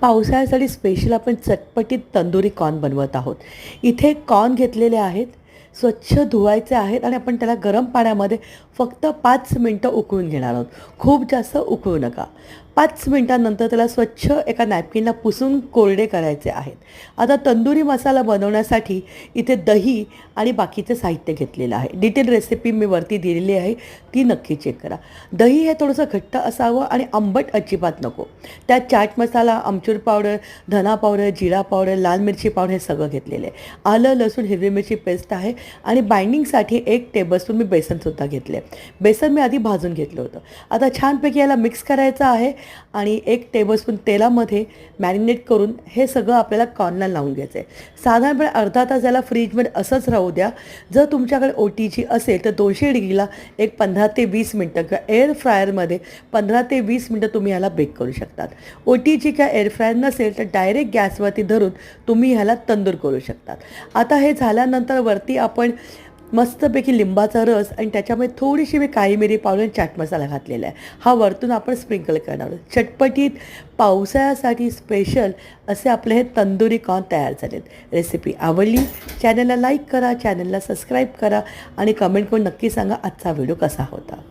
पावसाळ्यासाठी special आपण चटपटीत tandoori corn बनवत आहोत. इथे कॉर्न घेतलेले आहेत, स्वच्छ धुवायचे आहेत आणि आपण त्याला गरम पाण्यामध्ये फक्त 5 मिनटं उकळून घेणार आहोत. खूप जास्त उकळू नका. 5 मिनटानंतर त्याला स्वच्छ एका नॅपकिनला पुसून कोरडे करायचे आहेत. आता तंदुरी मसाला बनवण्यासाठी इथे दही आणि बाकीचे साहित्य घेतलेलं आहे. डिटेल रेसिपी मी वरती दिलेली आहे, ती नक्की चेक करा. दही हे थोडंसं घट्ट असावं आणि आंबट अजिबात नको. त्यात चाट मसाला, आमचूर पावडर, धना पावडर, जिरा पावडर, लाल मिरची पावडर हे सगळं घेतलेलं आहे. आलं, लसूण, हिरवी मिरची पेस्ट आहे आणि बाइंडिंगसाठी 1 टेबलस्पून मी बेसनसुद्धा घेतले. बेसन मी आधी भाजून घेतलं होतं. आता छानपैकी याला मिक्स करायचं आहे आणि 1 टेबलस्पून तेलामध्ये मॅरिनेट करून हे सगळं आपल्याला कॉर्नला लावून घ्यायचं आहे. साधारणपणे अर्धा तास याला फ्रीजमध्ये असंच राहू द्या. जर तुमच्याकडे OTG असेल तर 200 डिग्रीला एक 15 ते 20 मिनटं किंवा एअर फ्रायरमध्ये 15 ते 20 मिनटं तुम्ही ह्याला बेक करू शकतात. OTG किंवा एअर फ्रायर नसेल तर डायरेक्ट गॅसवरती धरून तुम्ही ह्याला तंदूर करू शकतात. आता हे झाल्यानंतर वरती आपण मस्तपैकी लिंबाचा रस आणि त्याच्यामध्ये थोडीशी मी काळी मिरी पावडर चाट मसाला घातलेला आहे. हा वरतून आपण स्प्रिंकल करणार आहोत. चटपटीत पावसाळ्यासाठी स्पेशल असे आपले हे तंदुरी कॉर्न तयार झालेत. रेसिपी आवडली, चॅनलला लाईक करा, चॅनलला सबस्क्राईब करा आणि कमेंट करून नक्की सांगा आजचा व्हिडिओ कसा होता.